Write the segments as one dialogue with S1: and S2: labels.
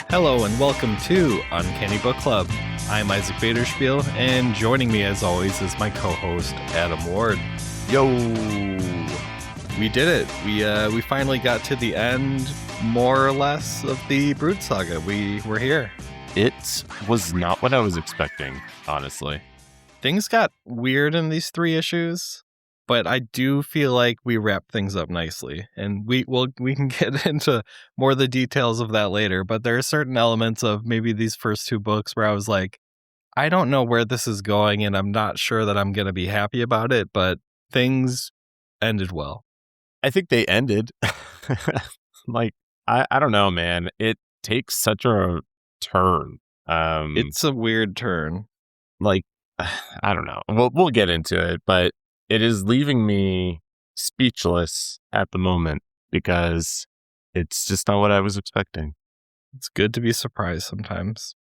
S1: Hello and welcome to Uncanny Book Club. I'm Isaac Baderspiel, and joining me as always is my co-host Adam Ward.
S2: Yo!
S1: We did it. We finally got to the end, more or less, of the Brood Saga. We're here.
S2: It was not what I was expecting, honestly.
S1: Things got weird in these 3 issues, but I do feel like we wrapped things up nicely, and we can get into more of the details of that later. But there are certain elements of maybe these first 2 books where I was like, I don't know where this is going, and I'm not sure that I'm going to be happy about it, but things ended well.
S2: I think they ended. I don't know, man. It takes such a turn.
S1: It's a weird turn.
S2: I don't know. We'll get into it, but it is leaving me speechless at the moment because it's just not what I was expecting.
S1: It's good to be surprised sometimes.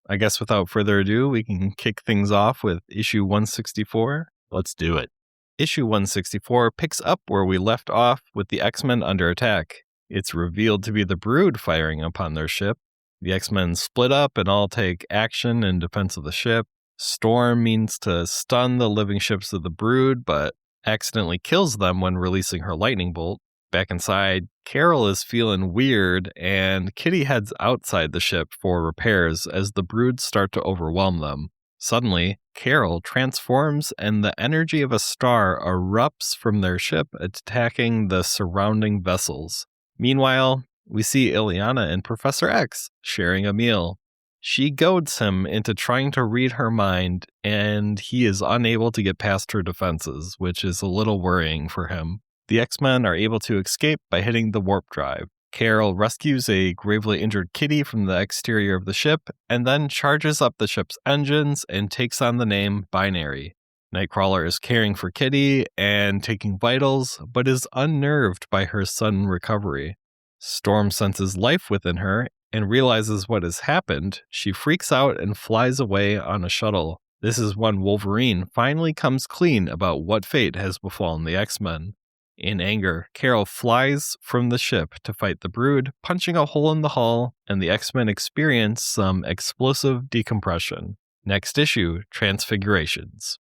S1: I guess without further ado, we can kick things off with issue 164.
S2: Let's do it.
S1: Issue 164 picks up where we left off with the X-Men under attack. It's revealed to be the Brood firing upon their ship. The X-Men split up and all take action in defense of the ship. Storm means to stun the living ships of the Brood, but accidentally kills them when releasing her lightning bolt. Back inside, Carol is feeling weird, and Kitty heads outside the ship for repairs as the Brood start to overwhelm them. Suddenly, Carol transforms and the energy of a star erupts from their ship, attacking the surrounding vessels. Meanwhile, we see Illyana and Professor X sharing a meal. She goads him into trying to read her mind, and he is unable to get past her defenses, which is a little worrying for him. The X-Men are able to escape by hitting the warp drive. Carol rescues a gravely injured Kitty from the exterior of the ship, and then charges up the ship's engines and takes on the name Binary. Nightcrawler is caring for Kitty and taking vitals, but is unnerved by her sudden recovery. Storm senses life within her and realizes what has happened. She freaks out and flies away on a shuttle. This is when Wolverine finally comes clean about what fate has befallen the X-Men. In anger, Carol flies from the ship to fight the Brood, punching a hole in the hull, and the X-Men experience some explosive decompression. Next issue, Transfigurations.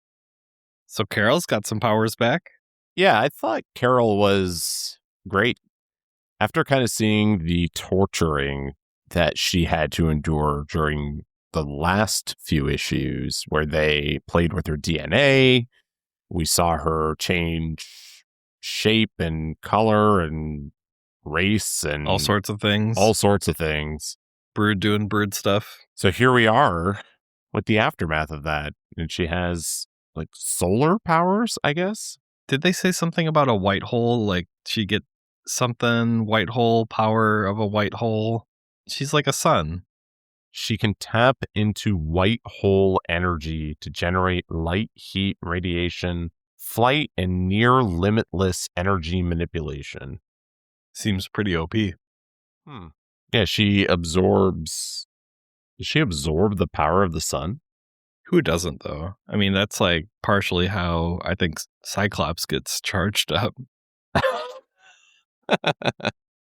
S1: So Carol's got some powers back?
S2: Yeah, I thought Carol was great. After kind of seeing the torturing that she had to endure during the last few issues where they played with her DNA, we saw her change shape and color and race and
S1: all sorts of things.
S2: Brood
S1: doing Brood stuff.
S2: So here we are with the aftermath of that. And she has like solar powers, I guess.
S1: Did they say something about a white hole? Like she get something white hole power of a white hole? She's like a sun.
S2: She can tap into white hole energy to generate light, heat, radiation, flight, and near limitless energy manipulation.
S1: Seems pretty OP.
S2: Yeah, she absorbs. Does she absorb the power of the sun?
S1: Who doesn't, though? I mean, that's like partially how I think Cyclops gets charged up.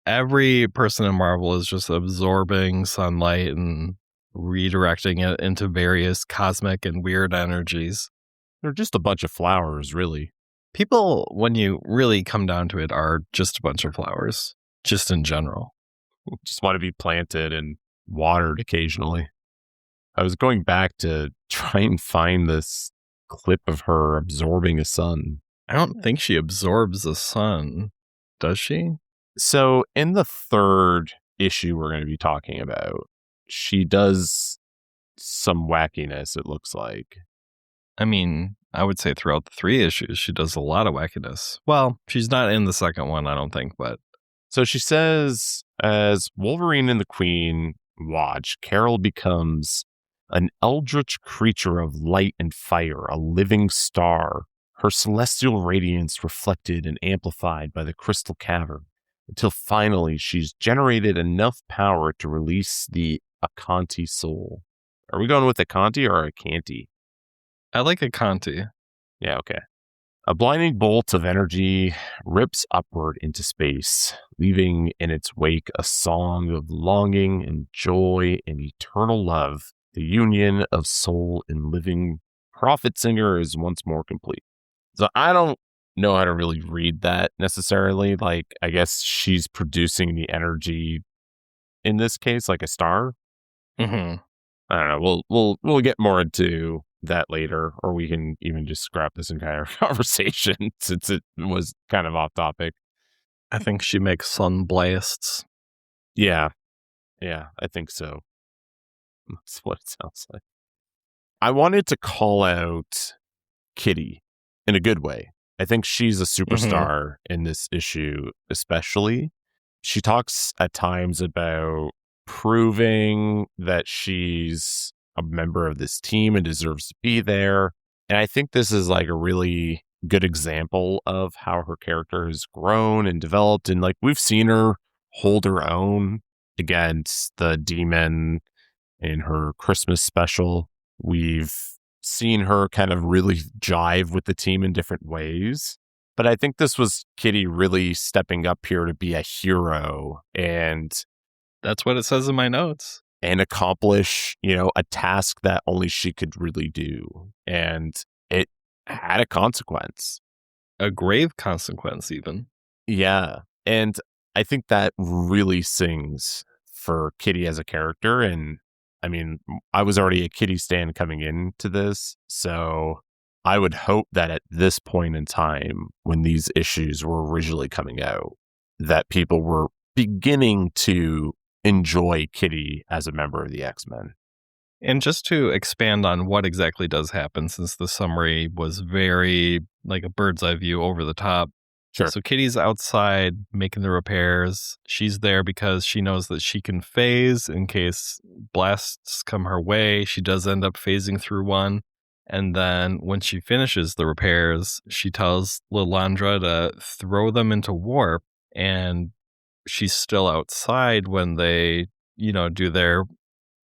S1: Every person in Marvel is just absorbing sunlight and redirecting it into various cosmic and weird energies.
S2: They're just a bunch of flowers, really.
S1: People, when you really come down to it, are just a bunch of flowers, just in general.
S2: Just want to be planted and watered occasionally. I was going back to try and find this clip of her absorbing a sun.
S1: I don't think she absorbs the sun, does she?
S2: So in the 3rd issue we're going to be talking about, she does some wackiness, it looks like.
S1: I mean, I would say throughout the 3 issues, she does a lot of wackiness. Well, she's not in the 2nd one, I don't think, but...
S2: So she says, as Wolverine and the Queen watch, Carol becomes an eldritch creature of light and fire, a living star, her celestial radiance reflected and amplified by the crystal cavern, until finally she's generated enough power to release the Akanti soul. Are we going with Akanti or Akanti?
S1: I like Akanti.
S2: Yeah, okay. A blinding bolt of energy rips upward into space, leaving in its wake a song of longing and joy and eternal love. The union of soul and living prophet singer is once more complete. So I don't know how to really read that necessarily. Like, I guess she's producing the energy in this case, like a star.
S1: Mm-hmm.
S2: I don't know. We'll get more into that later, or we can even just scrap this entire conversation since it was kind of off topic.
S1: I think she makes sun blasts.
S2: Yeah, I think so. That's what it sounds like. I wanted to call out Kitty in a good way. I think she's a superstar in this issue, especially. She talks at times about proving that she's a member of this team and deserves to be there. And I think this is like a really good example of how her character has grown and developed. And like we've seen her hold her own against the demon in her Christmas special. We've seen her kind of really jive with the team in different ways. But I think this was Kitty really stepping up here to be a hero and
S1: That's what it says in my notes.
S2: and accomplish, a task that only she could really do. And it had a consequence.
S1: A grave consequence, even.
S2: Yeah. And I think that really sings for Kitty as a character. And I mean, I was already a Kitty stan coming into this. So I would hope that at this point in time, when these issues were originally coming out, that people were beginning to enjoy Kitty as a member of the X-Men.
S1: And just to expand on what exactly does happen, since the summary was very like a bird's eye view over the top.
S2: Sure.
S1: So Kitty's outside making the repairs. She's there because she knows that she can phase in case blasts come her way. She does end up phasing through one. And then when she finishes the repairs, she tells Lilandra to throw them into warp. And she's still outside when they, do their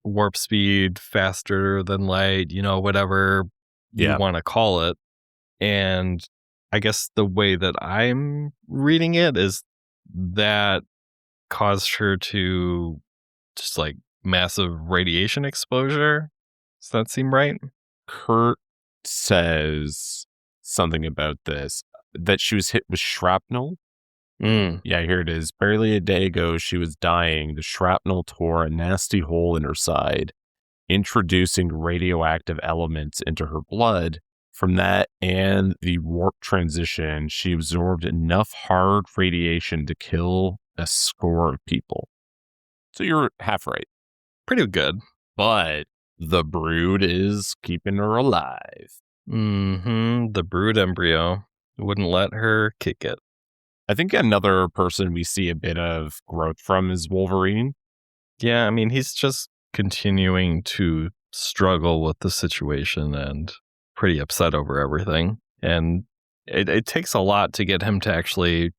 S1: warp speed faster than light, whatever you want to call it. And I guess the way that I'm reading it is that caused her to just like massive radiation exposure. Does that seem right?
S2: Kurt says something about this, that she was hit with shrapnel. Yeah, here it is. Barely a day ago, she was dying. The shrapnel tore a nasty hole in her side, introducing radioactive elements into her blood. From that and the warp transition, she absorbed enough hard radiation to kill a score of people. So you're half right.
S1: Pretty good.
S2: But the Brood is keeping her alive.
S1: The Brood embryo wouldn't let her kick it.
S2: I think another person we see a bit of growth from is Wolverine.
S1: Yeah, I mean, he's just continuing to struggle with the situation and pretty upset over everything. And it takes a lot to get him to actually,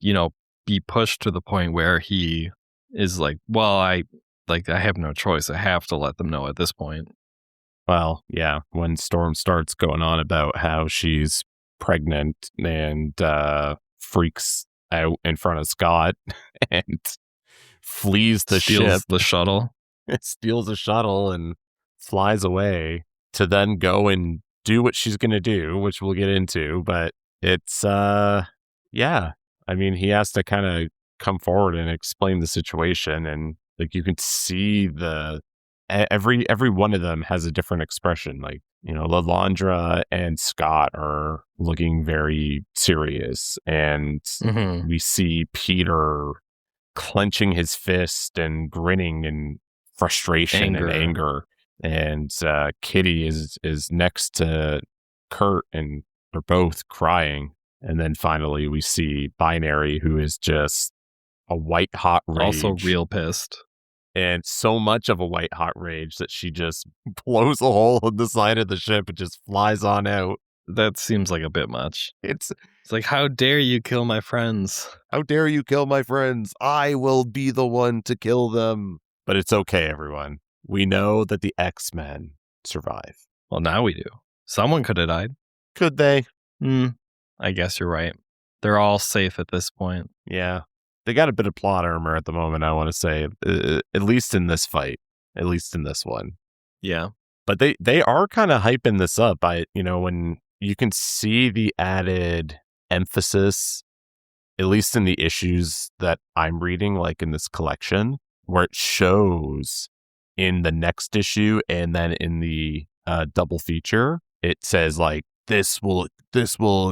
S1: be pushed to the point where he is like, well, I have no choice. I have to let them know at this point.
S2: Well, yeah, when Storm starts going on about how she's pregnant and freaks out in front of Scott and flees the ship.
S1: The shuttle.
S2: Steals the shuttle and flies away to then go and do what she's going to do, which we'll get into. But it's, yeah. I mean, he has to kind of come forward and explain the situation. And like, you can see every one of them has a different expression. Like, Lilandra and Scott are looking very serious. And we see Peter clenching his fist and grinning in frustration and anger. And Kitty is next to Kurt, and they're both crying. And then finally we see Binary, who is just a white hot rage.
S1: Also real pissed.
S2: And so much of a white hot rage that she just blows a hole in the side of the ship and just flies on out.
S1: That seems like a bit much.
S2: It's
S1: like, how dare you kill my friends?
S2: How dare you kill my friends? I will be the one to kill them. But it's okay, everyone. We know that the X-Men survive.
S1: Well, now we do. Someone could have died.
S2: Could they?
S1: I I guess you're right. They're all safe at this point.
S2: Yeah. They got a bit of plot armor at the moment, I want to say, at least in this fight, at least in this one.
S1: Yeah.
S2: But they are kind of hyping this up. When you can see the added emphasis, at least in the issues that I'm reading, like in this collection, where it shows in the next issue and then in the double feature, it says like this will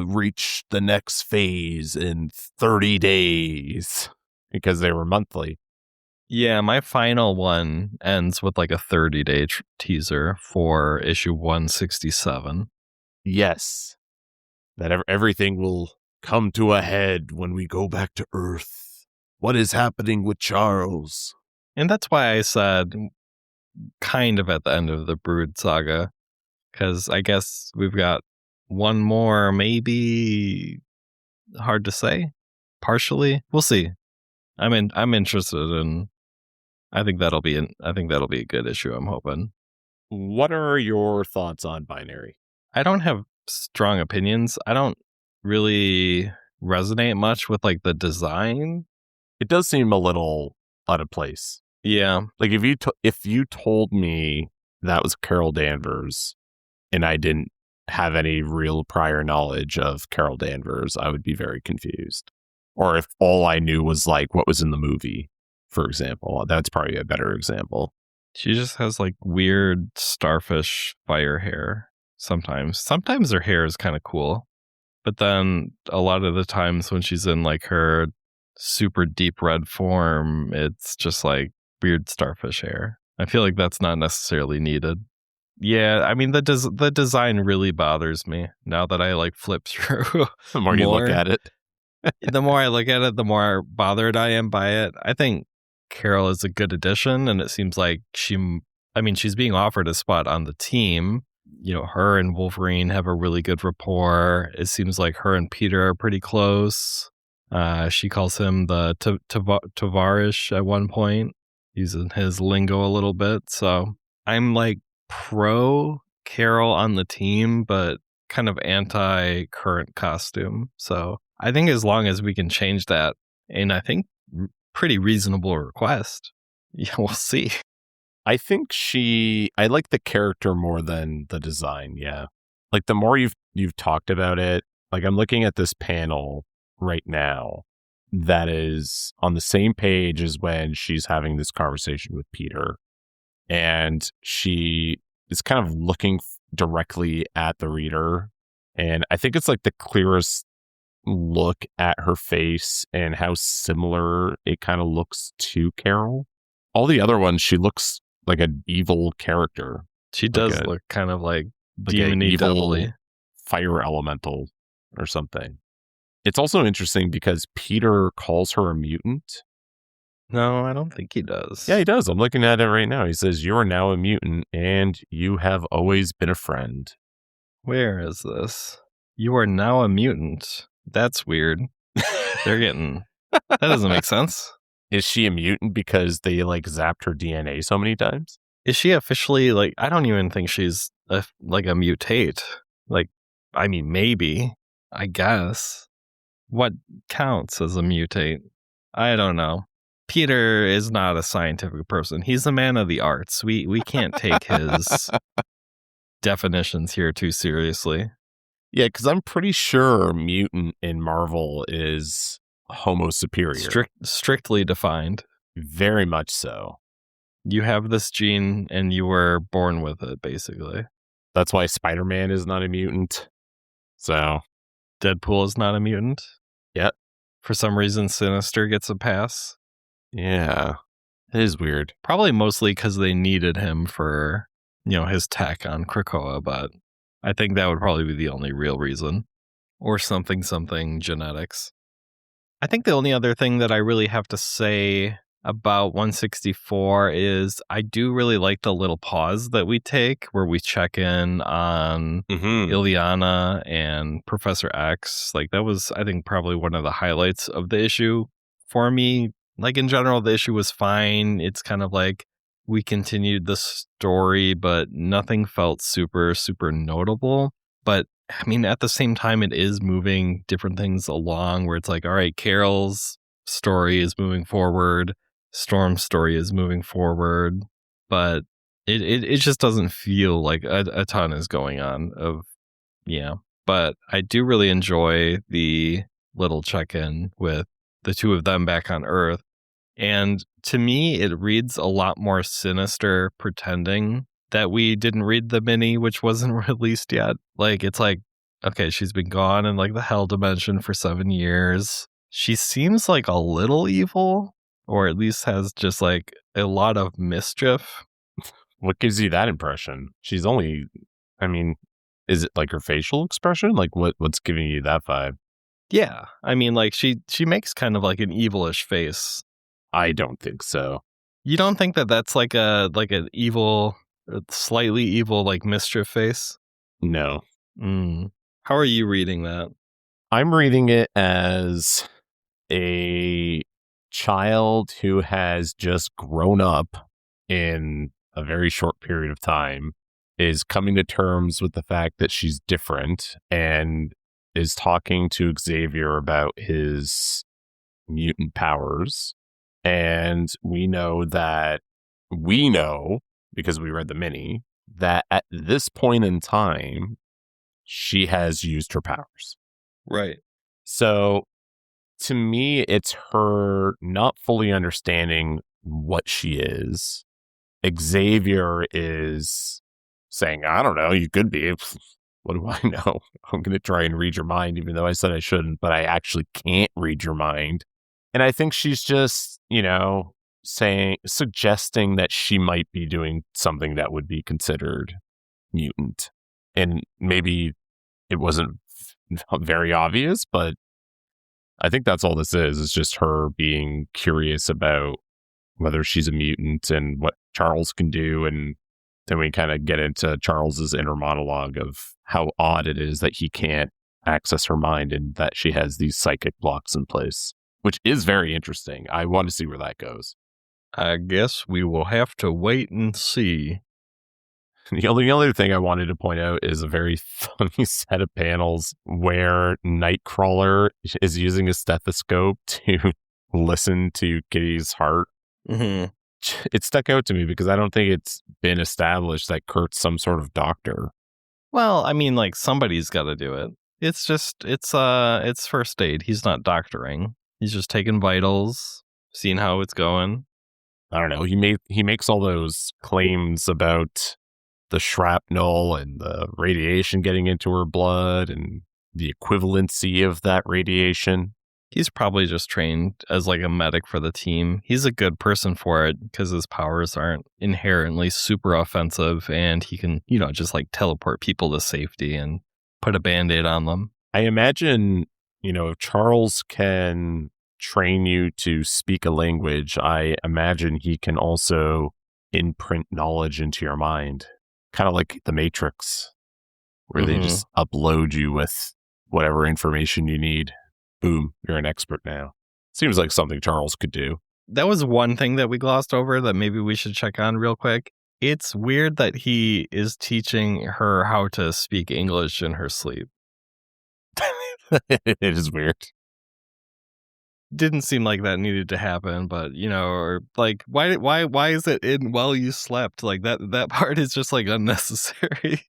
S2: reach the next phase in 30 days because they were monthly.
S1: Yeah, my final one ends with like a 30-day teaser for issue 167.
S2: Yes. That everything will come to a head when we go back to Earth. What is happening with Charles?
S1: And that's why I said kind of at the end of the Brood Saga, because I guess we've got one more, maybe hard to say. Partially, we'll see. I'm interested in. I think that'll be a good issue. I'm hoping.
S2: What are your thoughts on Binary?
S1: I don't have strong opinions. I don't really resonate much with like the design.
S2: It does seem a little out of place.
S1: Yeah,
S2: like if you told me that was Carol Danvers, and I didn't have any real prior knowledge of Carol Danvers, I would be very confused. Or if all I knew was like what was in the movie, for example, that's probably a better example.
S1: She just has like weird starfish fire hair sometimes. Sometimes her hair is kind of cool. But then a lot of the times when she's in like her super deep red form, it's just like weird starfish hair. I feel like that's not necessarily needed. Yeah, I mean the design really bothers me now that I like flip through.
S2: The more you look at it.
S1: The more I look at it, the more bothered I am by it. I think Carol is a good addition, and it seems like she's being offered a spot on the team. You know, her and Wolverine have a really good rapport. It seems like her and Peter are pretty close. She calls him the Tavarish at one point, using his lingo a little bit. So I'm like pro Carol on the team, but kind of anti current costume. So I think as long as we can change that, and I think pretty reasonable request, yeah, we'll see.
S2: I think I like the character more than the design. Yeah. Like the more you've talked about it, like I'm looking at this panel right now that is on the same page as when she's having this conversation with Peter. And she is kind of looking directly at the reader. And I think it's like the clearest look at her face and how similar it kind of looks to Carol. All the other ones, she looks like an evil character.
S1: She does look kind of like demon-y, devil-y.
S2: Fire elemental or something. It's also interesting because Peter calls her a mutant.
S1: No, I don't think he does.
S2: Yeah, he does. I'm looking at it right now. He says, "You are now a mutant and you have always been a friend."
S1: Where is this? You are now a mutant. That's weird. That doesn't make sense.
S2: Is she a mutant because they like zapped her DNA so many times?
S1: Is she officially like, I don't even think she's like a mutate. Like, I mean, maybe, I guess. What counts as a mutate? I don't know. Peter is not a scientific person. He's a man of the arts. We can't take his definitions here too seriously.
S2: Yeah, because I'm pretty sure mutant in Marvel is homo superior.
S1: Strictly defined.
S2: Very much so.
S1: You have this gene and you were born with it, basically.
S2: That's why Spider-Man is not a mutant. So
S1: Deadpool is not a mutant.
S2: Yep.
S1: For some reason, Sinister gets a pass.
S2: Yeah. It is weird.
S1: Probably mostly because they needed him for, his tech on Krakoa, but I think that would probably be the only real reason. Or something genetics. I think the only other thing that I really have to say about 164 is I do really like the little pause that we take where we check in on Ileana and Professor X. Like that was, I think, probably one of the highlights of the issue for me. Like in general, the issue was fine. It's kind of like we continued the story, but nothing felt super, super notable. But I mean, at the same time, it is moving different things along where it's like, all right, Carol's story is moving forward, Storm's story is moving forward, but it just doesn't feel like a ton is going on of, yeah. But I do really enjoy the little check-in with the two of them back on Earth. And to me, it reads a lot more sinister pretending that we didn't read the mini, which wasn't released yet. Like, it's like, okay, she's been gone in like the hell dimension for 7 years. She seems like a little evil, or at least has just like a lot of mischief.
S2: What gives you that impression? She's only, I mean, is it like her facial expression? Like what's giving you that vibe?
S1: Yeah. I mean, like she makes kind of like an evilish face.
S2: I don't think so.
S1: You don't think that that's like an evil, slightly evil, like mischief face?
S2: No.
S1: How are you reading that?
S2: I'm reading it as a child who has just grown up in a very short period of time, is coming to terms with the fact that she's different, and is talking to Xavier about his mutant powers. And we know, because we read the mini, that at this point in time, she has used her powers.
S1: Right.
S2: So to me, it's her not fully understanding what she is. Xavier is saying, I don't know, you could be. What do I know? I'm going to try and read your mind, even though I said I shouldn't, but I actually can't read your mind. And I think she's just, suggesting that she might be doing something that would be considered mutant. And maybe it wasn't very obvious, but I think that's all this is just her being curious about whether she's a mutant and what Charles can do. And then we kind of get into Charles's inner monologue of how odd it is that he can't access her mind and that she has these psychic blocks in place, which is very interesting. I want to see where that goes.
S1: I guess we will have to wait and see.
S2: The only other thing I wanted to point out is a very funny set of panels where Nightcrawler is using a stethoscope to listen to Kitty's heart.
S1: Mm-hmm.
S2: It stuck out to me because I don't think it's been established that Kurt's some sort of doctor.
S1: Well, I mean, like, somebody's got to do it. It's first aid. He's not doctoring. He's just taking vitals, seeing how it's going.
S2: I don't know. He makes all those claims about the shrapnel and the radiation getting into her blood and the equivalency of that radiation.
S1: He's probably just trained as like a medic for the team. He's a good person for it because his powers aren't inherently super offensive, and he can, just like teleport people to safety and put a Band-Aid on them.
S2: I imagine, if Charles can train you to speak a language, I imagine he can also imprint knowledge into your mind. Kind of like the Matrix, where they just upload you with whatever information you need. Boom, you're an expert now. Seems like something Charles could do.
S1: That was one thing that we glossed over that maybe we should check on real quick. It's weird that he is teaching her how to speak English in her sleep.
S2: It is weird.
S1: Didn't seem like that needed to happen, but or like why is it in while you slept? Like that part is just like unnecessary.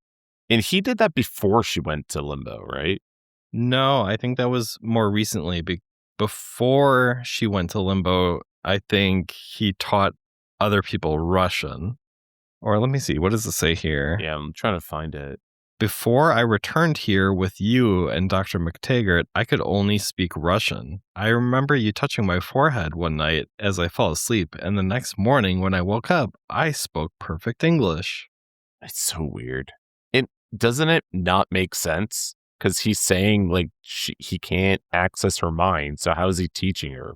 S2: And he did that before she went to Limbo, right?
S1: No, I think that was more recently. Before she went to Limbo, I think he taught other people Russian. Or let me see, what does it say here?
S2: Yeah, I'm trying to find it.
S1: Before I returned here with you and Dr. McTaggart, I could only speak Russian. I remember you touching my forehead one night as I fell asleep, and the next morning when I woke up, I spoke perfect English.
S2: It's so weird. Doesn't it not make sense? Because he's saying, like, he can't access her mind, so how is he teaching her?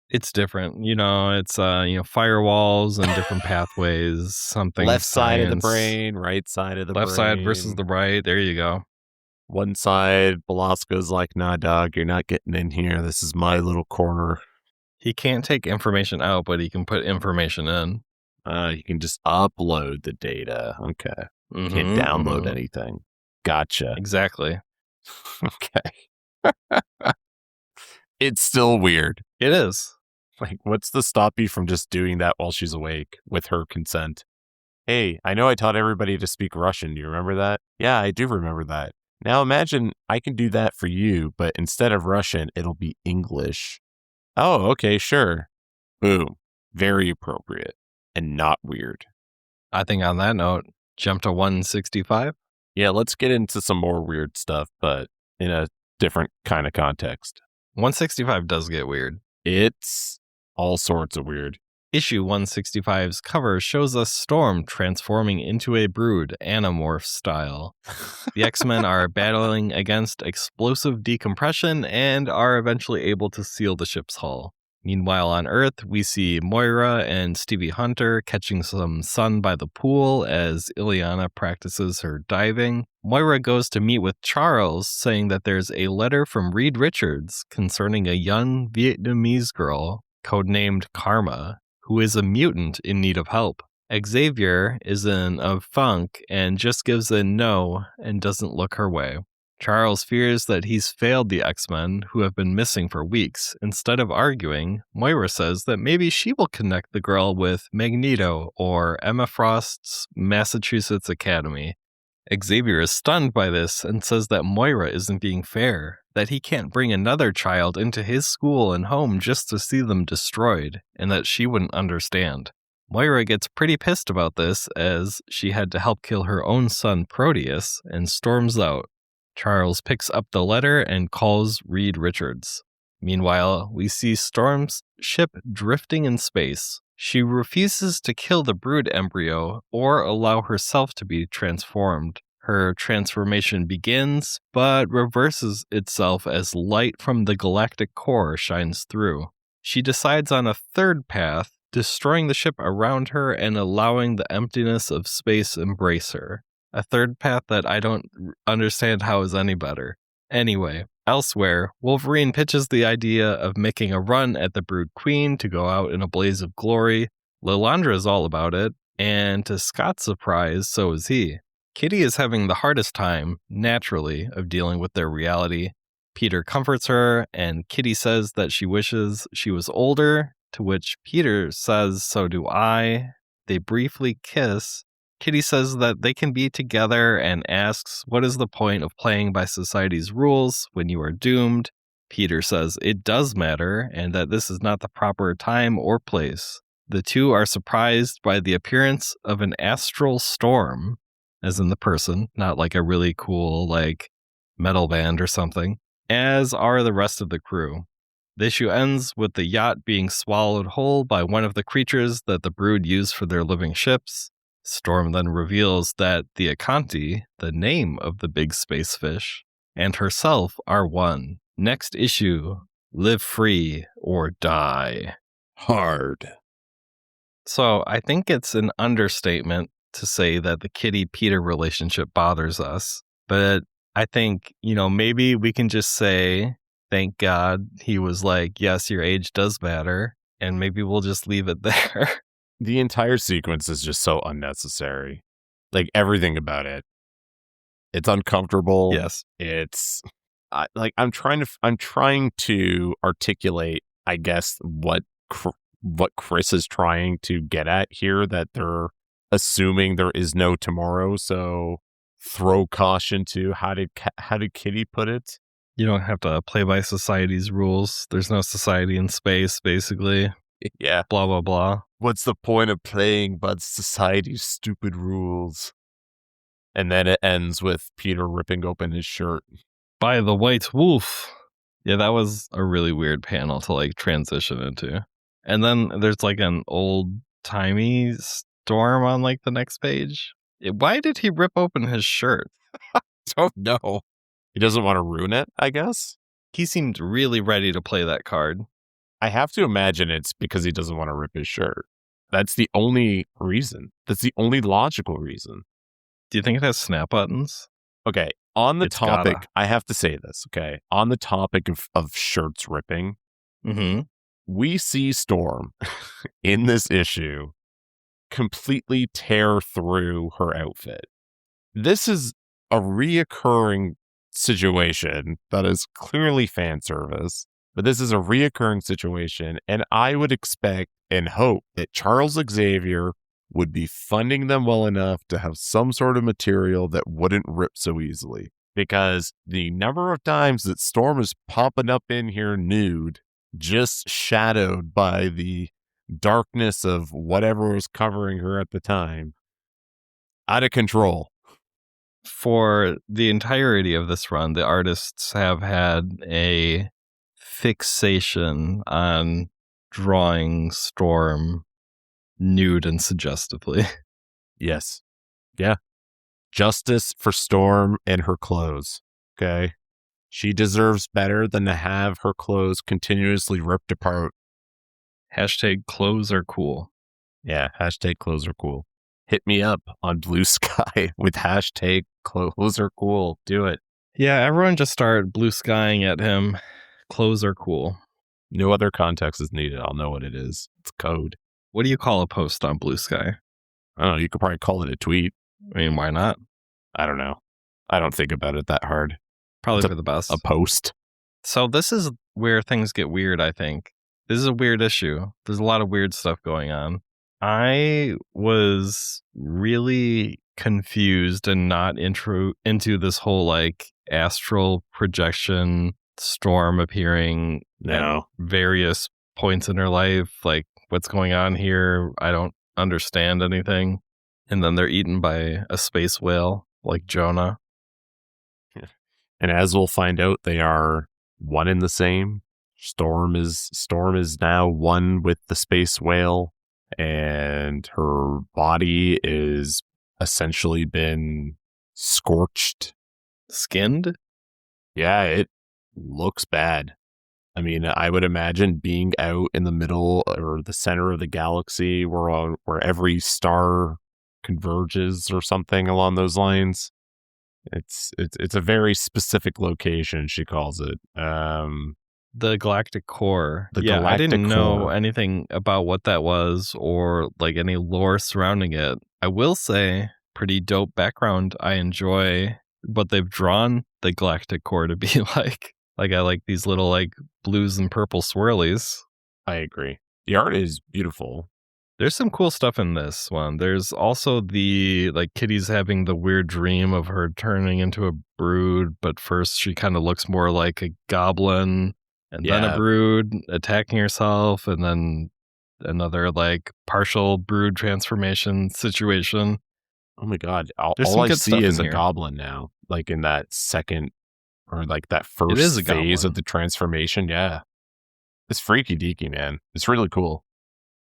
S1: It's different. It's, firewalls and different pathways, something
S2: left side
S1: science.
S2: of the brain, right side of the
S1: left
S2: brain.
S1: Left side versus the right. There you go.
S2: One side, Belasco's like, nah, dog, you're not getting in here. This is my little corner.
S1: He can't take information out, but he can put information in.
S2: You can just upload the data. Okay. You can't download anything. Gotcha.
S1: Exactly.
S2: Okay. It's still weird.
S1: It is.
S2: Like, what's to stop you from just doing that while she's awake with her consent? Hey, I know I taught everybody to speak Russian. Do you remember that? Yeah, I do remember that. Now imagine I can do that for you, but instead of Russian, it'll be English. Oh, okay, sure. Boom. Very appropriate and not weird.
S1: I think on that note, jump to 165.
S2: Yeah, let's get into some more weird stuff, but in a different kind of context.
S1: 165 does get weird.
S2: It's all sorts of weird.
S1: Issue 165's cover shows us Storm transforming into a brood, Animorph style. The X-Men are battling against explosive decompression and are eventually able to seal the ship's hull. Meanwhile, on Earth, we see Moira and Stevie Hunter catching some sun by the pool as Ileana practices her diving. Moira goes to meet with Charles, saying that there's a letter from Reed Richards concerning a young Vietnamese girl, codenamed Karma, who is a mutant in need of help. Xavier is in a funk and just gives a no and doesn't look her way. Charles fears that he's failed the X-Men, who have been missing for weeks. Instead of arguing, Moira says that maybe she will connect the girl with Magneto or Emma Frost's Massachusetts Academy. Xavier is stunned by this and says that Moira isn't being fair, that he can't bring another child into his school and home just to see them destroyed, and that she wouldn't understand. Moira gets pretty pissed about this as she had to help kill her own son Proteus and storms out. Charles picks up the letter and calls Reed Richards. Meanwhile, we see Storm's ship drifting in space. She refuses to kill the brood embryo or allow herself to be transformed. Her transformation begins, but reverses itself as light from the galactic core shines through. She decides on a third path, destroying the ship around her and allowing the emptiness of space embrace her. A third path that I don't understand how is any better. Anyway, elsewhere, Wolverine pitches the idea of making a run at the Brood Queen to go out in a blaze of glory. Lilandra is all about it, and to Scott's surprise, so is he. Kitty is having the hardest time, naturally, of dealing with their reality. Peter comforts her, and Kitty says that she wishes she was older, to which Peter says, so do I. They briefly kiss. Kitty says that they can be together and asks, what is the point of playing by society's rules when you are doomed? Peter says it does matter and that this is not the proper time or place. The two are surprised by the appearance of an astral storm, as in the person, not like a really cool, like, metal band or something, as are the rest of the crew. The issue ends with the yacht being swallowed whole by one of the creatures that the Brood use for their living ships. Storm then reveals that the Akanti, the name of the big space fish, and herself are one. Next issue, live free or die hard. So I think it's an understatement to say that the Kitty-Peter relationship bothers us. But I think, maybe we can just say, thank God he was like, yes, your age does matter. And maybe we'll just leave it there.
S2: The entire sequence is just so unnecessary. Like, everything about it. It's uncomfortable.
S1: Yes.
S2: It's I'm trying to articulate, I guess, what Chris is trying to get at here, that they're assuming there is no tomorrow. So throw caution to how did Kitty put it?
S1: You don't have to play by society's rules. There's no society in space, basically.
S2: Yeah.
S1: Blah, blah, blah.
S2: What's the point of playing by society's stupid rules? And then it ends with Peter ripping open his shirt.
S1: By the white wolf. Yeah, that was a really weird panel to transition into. And then there's an old-timey Storm on the next page. Why did he rip open his shirt?
S2: Don't know. He doesn't want to ruin it, I guess.
S1: He seemed really ready to play that card.
S2: I have to imagine it's because he doesn't want to rip his shirt. That's the only reason. That's the only logical reason.
S1: Do you think it has snap buttons?
S2: Okay, on the
S1: It's
S2: topic,
S1: gotta.
S2: I have to say this, okay? On the topic of shirts ripping, we see Storm in this issue completely tear through her outfit. This is a reoccurring situation that is clearly fan service, but this is a reoccurring situation, and I would expect and hope that Charles Xavier would be funding them well enough to have some sort of material that wouldn't rip so easily. Because the number of times that Storm is popping up in here nude, just shadowed by the darkness of whatever was covering her at the time, out of control.
S1: For the entirety of this run, the artists have had a fixation on drawing Storm nude and suggestively.
S2: Yes. Yeah. Justice for Storm and her clothes. Okay. She deserves better than to have her clothes continuously ripped apart.
S1: Hashtag clothes are cool.
S2: Yeah. Hashtag clothes are cool. Hit me up on Blue Sky with hashtag clothes are cool. Do it.
S1: Yeah, everyone just start blue skying at him. Clothes are cool.
S2: No other context is needed. I'll know what it is. It's code.
S1: What do you call a post on Blue Sky?
S2: I don't know. You could probably call it a tweet.
S1: I mean, why not?
S2: I don't know. I don't think about it that hard.
S1: Probably
S2: It's
S1: for the best.
S2: A post.
S1: So this is where things get weird, I think. This is a weird issue. There's a lot of weird stuff going on. I was really confused and not into this whole like astral projection Storm appearing at various points in her life. Like, what's going on here? I don't understand anything. And then they're eaten by a space whale like Jonah.
S2: And as we'll find out, they are one and the same. Storm is now one with the space whale, and her body is essentially been scorched.
S1: Skinned?
S2: Yeah, it looks bad. I mean, I would imagine being out in the middle or the center of the galaxy where every star converges or something along those lines. It's a very specific location, she calls it.
S1: The galactic core. I
S2: Galactic
S1: didn't know
S2: Core.
S1: anything about what that was or like any lore surrounding it. I will say, pretty dope background. I enjoy what they've drawn the galactic core to be like. Like, I like these little like blues and purple swirlies.
S2: I agree. The art is beautiful.
S1: There's some cool stuff in this one. There's also the, like, Kitty's having the weird dream of her turning into a brood, but first she kind of looks more like a goblin, and then a brood attacking herself, and then another, like, partial brood transformation situation.
S2: Oh my god. All
S1: some
S2: I
S1: good
S2: see
S1: stuff
S2: is
S1: in
S2: a
S1: here.
S2: goblin now, like in that second or like that
S1: is
S2: first
S1: a
S2: phase
S1: goblin.
S2: of the transformation. Yeah. It's freaky deaky, man. It's really cool.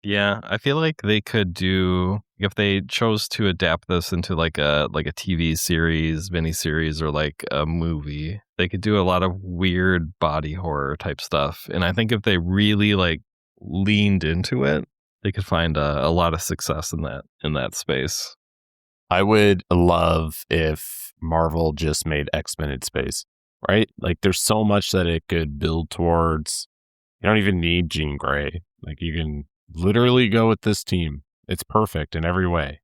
S1: Yeah, I feel like they could do, if they chose to adapt this into like a TV series, miniseries, or like a movie, they could do a lot of weird body horror type stuff. And I think if they really like leaned into it, they could find a lot of success in that space.
S2: I would love if Marvel just made X-Men in space, right? Like there's so much that it could build towards. You don't even need Jean Grey. Like you can literally go with this team. It's perfect in every way.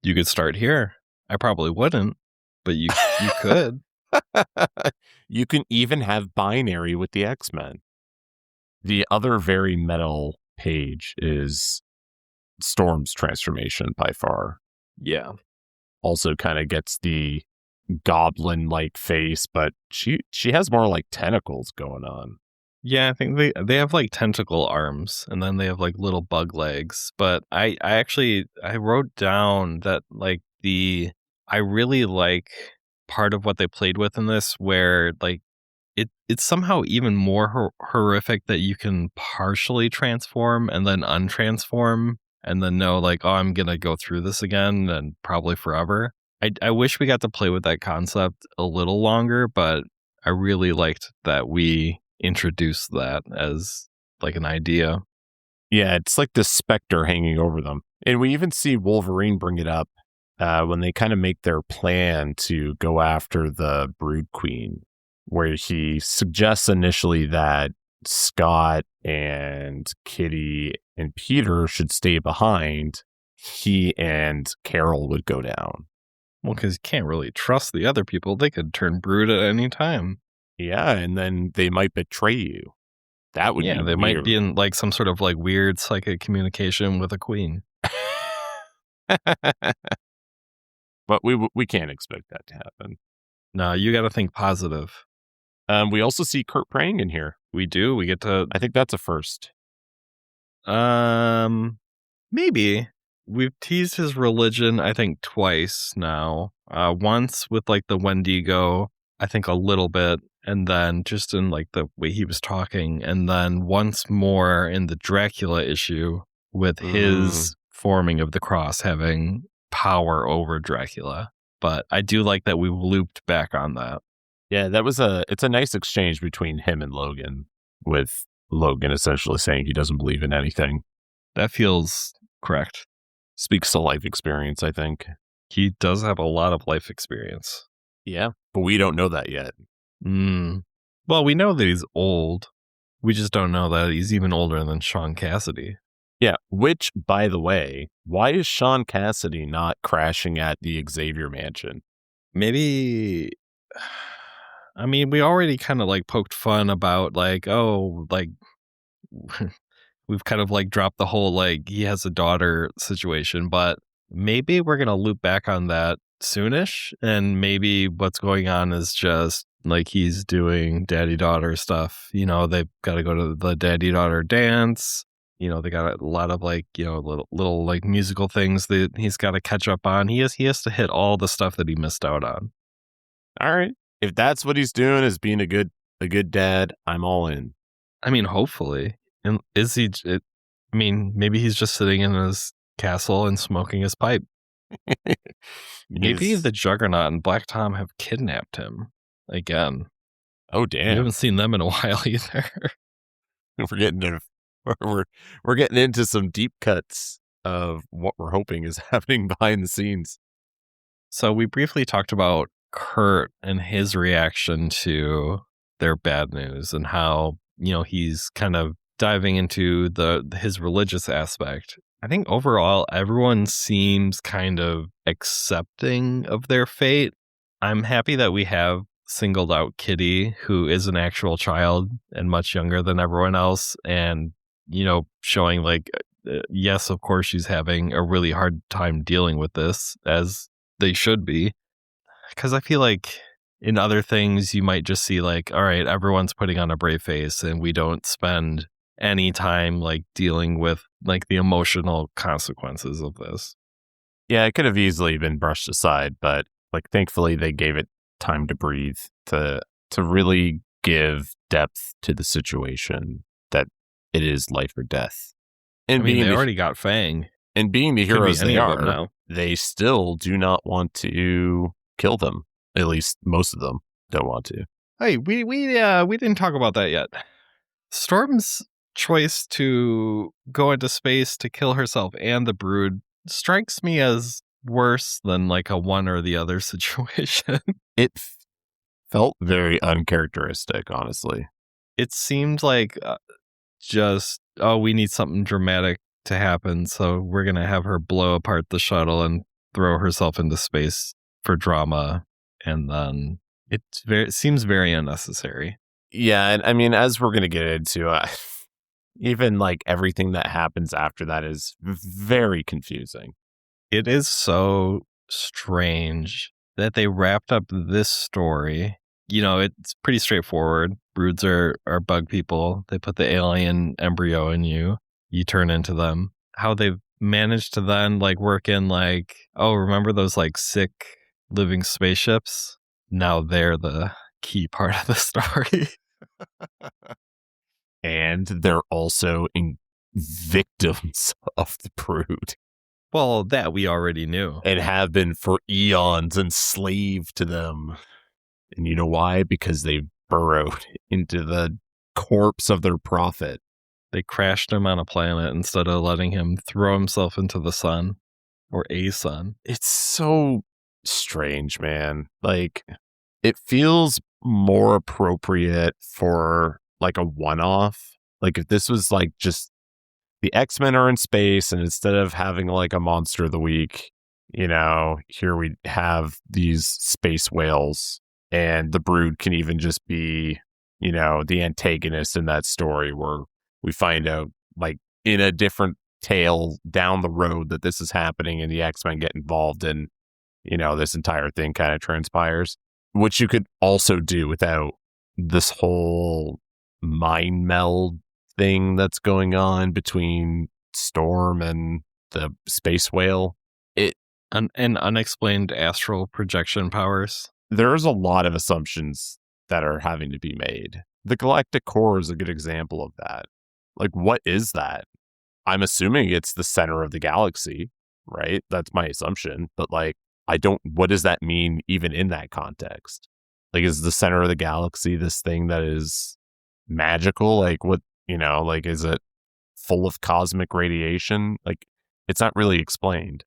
S1: You could start here. I probably wouldn't, but you could.
S2: You can even have binary with the X-Men. The other very metal page is Storm's transformation by far.
S1: Yeah.
S2: Also kind of gets the goblin-like face, but she has more like tentacles going on.
S1: Yeah, I think they have like tentacle arms, and then they have like little bug legs. But I wrote down that like I really like part of what they played with in this, where like it's somehow even more horrific that you can partially transform and then untransform and then know like, oh, I'm gonna go through this again and probably forever. I wish we got to play with that concept a little longer, but I really liked that we introduced that as like an idea.
S2: Yeah, it's like this specter hanging over them. And we even see Wolverine bring it up when they kind of make their plan to go after the Brood Queen, where he suggests initially that Scott and Kitty and Peter should stay behind. He and Carol would go down.
S1: Well, because you can't really trust the other people. They could turn Brood at any time.
S2: Yeah, and then they might betray you. That would be
S1: They
S2: weird.
S1: might be in like some sort of like weird psychic communication with a queen.
S2: But we can't expect that to happen.
S1: No, you got to think positive.
S2: We also see Kurt praying in here.
S1: We do. We get to.
S2: I think that's a first.
S1: Maybe we've teased his religion. I think twice now. Once with like the Wendigo, I think a little bit, and then just in like the way he was talking, and then once more in the Dracula issue with his forming of the cross having power over Dracula. But I do like that we looped back on that.
S2: Yeah, it's a nice exchange between him and Logan, with Logan essentially saying he doesn't believe in anything.
S1: That feels correct.
S2: Speaks to life experience, I think.
S1: He does have a lot of life experience.
S2: Yeah, but we don't know that yet.
S1: Well, we know that he's old. We just don't know that he's even older than Sean Cassidy.
S2: Yeah, which, by the way, why is Sean Cassidy not crashing at the Xavier Mansion?
S1: Maybe, I mean, we already kind of like poked fun about like, oh, like we've kind of like dropped the whole like he has a daughter situation, but maybe we're going to loop back on that soonish. And maybe what's going on is just like he's doing daddy-daughter stuff. You know, they've got to go to the daddy-daughter dance. You know, they got a lot of like, you know, little like musical things that he's got to catch up on. He has to hit all the stuff that he missed out on.
S2: All right. If that's what he's doing, is being a good dad, I'm all in.
S1: I mean, hopefully. And is he? I mean, maybe he's just sitting in his castle and smoking his pipe. Maybe the Juggernaut and Black Tom have kidnapped him again.
S2: Oh, damn!
S1: We haven't seen them in a while either.
S2: We're getting into some deep cuts of what we're hoping is happening behind the scenes.
S1: So we briefly talked about Kurt and his reaction to their bad news and how, you know, he's kind of diving into his religious aspect. I think overall everyone seems kind of accepting of their fate. I'm happy that we have singled out Kitty, who is an actual child and much younger than everyone else, and, you know, showing like, yes, of course she's having a really hard time dealing with this, as they should be. Because I feel like in other things, you might just see like, all right, everyone's putting on a brave face and we don't spend any time like dealing with like the emotional consequences of this.
S2: Yeah, it could have easily been brushed aside, but like thankfully they gave it time to breathe, to really give depth to the situation, that it is life or death. And
S1: I mean, they already got Fang.
S2: And being the heroes they are,
S1: now,
S2: they still do not want to kill them. At least most of them don't want to.
S1: Hey, we didn't talk about that yet. Storm's choice to go into space to kill herself and the Brood strikes me as worse than like a one or the other situation.
S2: It felt very uncharacteristic, honestly.
S1: It seemed like just, oh, we need something dramatic to happen, so we're going to have her blow apart the shuttle and throw herself into space for drama. And then it seems very unnecessary.
S2: Yeah, and I mean, as we're going to get into, even like everything that happens after that is very confusing.
S1: It is so strange that they wrapped up this story. You know, it's pretty straightforward. Broods are bug people. They put the alien embryo in you. You turn into them. How they've managed to then like work in like, oh, remember those like sick living spaceships? Now they're the key part of the story.
S2: And they're also victims of the Brood.
S1: Well, that we already knew.
S2: And have been for eons, enslaved to them. And you know why? Because they burrowed into the corpse of their prophet.
S1: They crashed him on a planet instead of letting him throw himself into the sun, or a sun.
S2: It's so strange, man. Like, it feels more appropriate for like a one-off. Like if this was like just the X-Men are in space and instead of having like a monster of the week, Here we have these space whales, and the Brood can even just be, the antagonist in that story, where we find out, like, in a different tale down the road that this is happening and the X-Men get involved, and, this entire thing kind of transpires, which you could also do without this whole mind meld thing that's going on between Storm and the space whale.
S1: And unexplained astral projection powers.
S2: There's a lot of assumptions that are having to be made. The Galactic Core is a good example of that. Like, what is that? I'm assuming it's the center of the galaxy, right? That's my assumption. But, like, what does that mean even in that context? Like, is the center of the galaxy this thing that is magical? Like, what, is it full of cosmic radiation? Like, it's not really explained.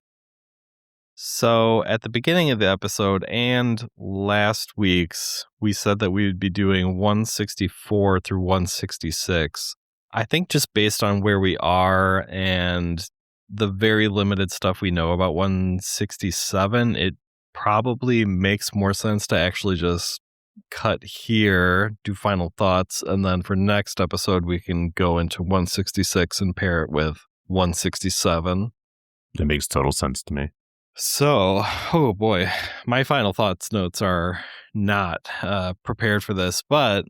S1: So at the beginning of the episode and last week's, we said that we would be doing 164 through 166. I think just based on where we are and the very limited stuff we know about 167, it probably makes more sense to actually just cut here, do final thoughts, and then for next episode, we can go into 166 and pair it with 167.
S2: It makes total sense to me.
S1: So, oh boy, my final thoughts notes are not prepared for this, but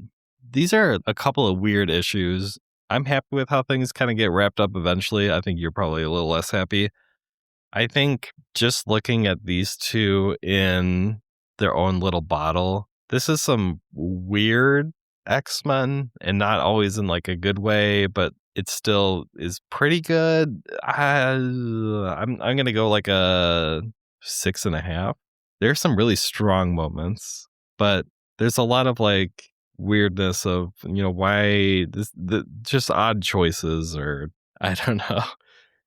S1: these are a couple of weird issues. I'm happy with how things kind of get wrapped up eventually. I think you're probably a little less happy. I think just looking at these two in their own little bottle, this is some weird X-Men, and not always in like a good way, but it still is pretty good. I'm gonna go like a 6.5. There's some really strong moments, but there's a lot of like weirdness of why just odd choices, or I don't know,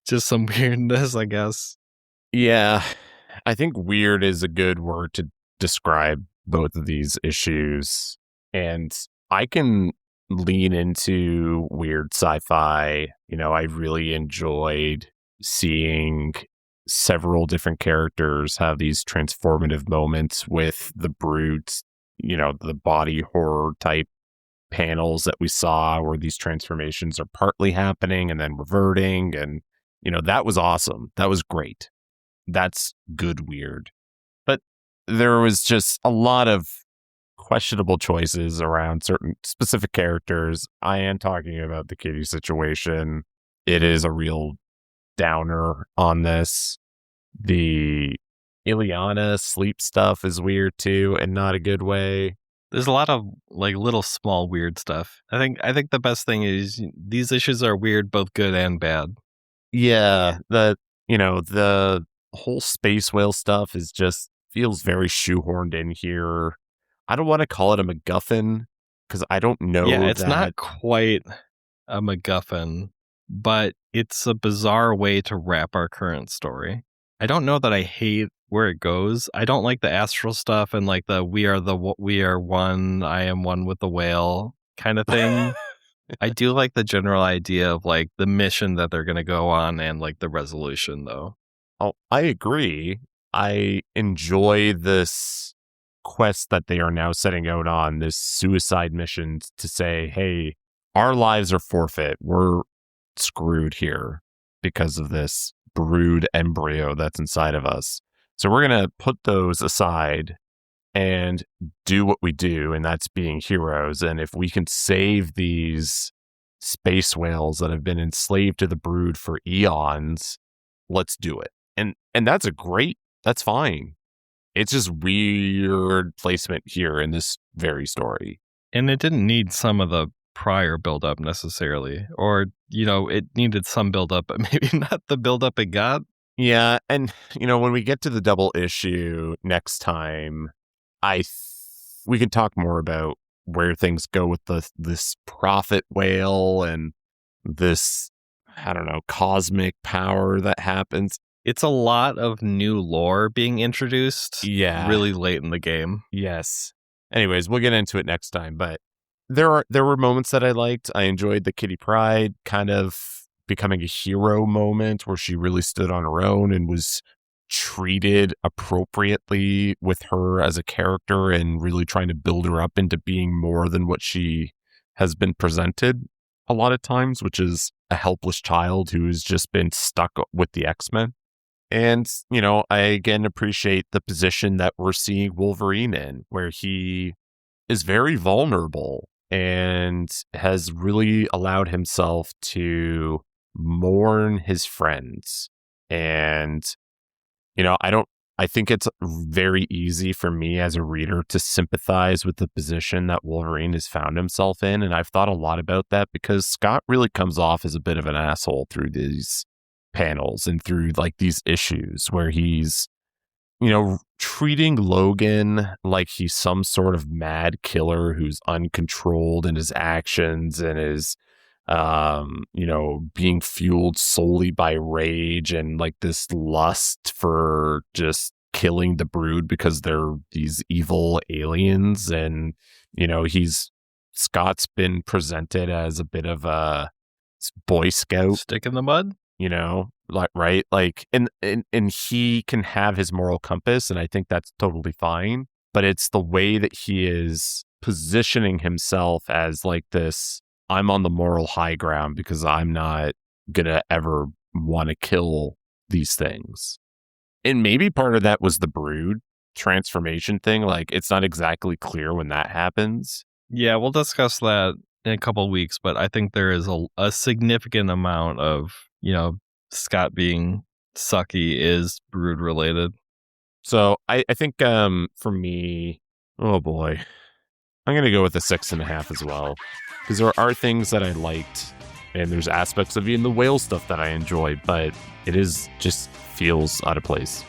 S1: just some weirdness, I guess.
S2: Yeah, I think weird is a good word to describe both of these issues, and I can lean into weird sci-fi. I really enjoyed seeing several different characters have these transformative moments with the Brood, the body horror type panels that we saw where these transformations are partly happening and then reverting. And, that was awesome. That was great. That's good weird. But there was just a lot of questionable choices around certain specific characters. I am talking about the Kitty situation. It is a real downer on this. The Ileana sleep stuff is weird too, and not a good way.
S1: There's a lot of like little small weird stuff. I think the best thing is these issues are weird, both good and bad.
S2: Yeah, the whole space whale stuff is just feels very shoehorned in here. I don't want to call it a MacGuffin because I don't know.
S1: Yeah, it's not quite a MacGuffin, but it's a bizarre way to wrap our current story. I don't know that I hate where it goes. I don't like the astral stuff and like the we are one, I am one with the whale kind of thing. I do like the general idea of like the mission that they're going to go on and like the resolution though.
S2: Oh, I agree. I enjoy this quest that they are now setting out on, this suicide mission to say, hey, our lives are forfeit. We're screwed here because of this Brood embryo that's inside of us. So we're going to put those aside and do what we do, and that's being heroes. And if we can save these space whales that have been enslaved to the Brood for eons, let's do it. And that's fine. It's just weird placement here in this very story.
S1: And it didn't need some of the prior buildup necessarily, or, it needed some buildup, but maybe not the buildup it got.
S2: Yeah. And, when we get to the double issue next time, we can talk more about where things go with this prophet whale and this, I don't know, cosmic power that happens.
S1: It's a lot of new lore being introduced really late in the game.
S2: Yes. Anyways, we'll get into it next time. But there were moments that I liked. I enjoyed the Kitty Pryde kind of becoming a hero moment where she really stood on her own and was treated appropriately with her as a character and really trying to build her up into being more than what she has been presented a lot of times, which is a helpless child who's just been stuck with the X-Men. And, I again appreciate the position that we're seeing Wolverine in, where he is very vulnerable and has really allowed himself to mourn his friends. And, I think it's very easy for me as a reader to sympathize with the position that Wolverine has found himself in. And I've thought a lot about that because Scott really comes off as a bit of an asshole through these panels and through like these issues where he's, treating Logan like he's some sort of mad killer who's uncontrolled in his actions and is, being fueled solely by rage and like this lust for just killing the Brood because they're these evil aliens. And, Scott's been presented as a bit of a Boy Scout.
S1: Stick in the mud?
S2: Right? Like, and he can have his moral compass, and I think that's totally fine. But it's the way that he is positioning himself as like this, I'm on the moral high ground because I'm not gonna ever want to kill these things. And maybe part of that was the Brood transformation thing. Like, it's not exactly clear when that happens.
S1: Yeah, we'll discuss that in a couple of weeks, but I think there is a significant amount of, Scott being sucky is Brood related.
S2: So I think for me, oh boy, I'm going to go with a 6.5 as well. Because there are things that I liked, and there's aspects of even the whale stuff that I enjoy, but it is just feels out of place.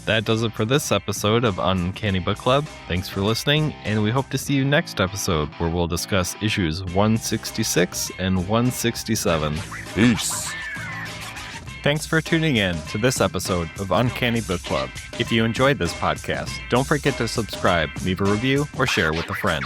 S1: That does it for this episode of Uncanny Book Club. Thanks for listening, and we hope to see you next episode where we'll discuss issues 166 and 167.
S2: Peace.
S1: Thanks for tuning in to this episode of Uncanny Book Club. If you enjoyed this podcast, don't forget to subscribe, leave a review, or share with a friend.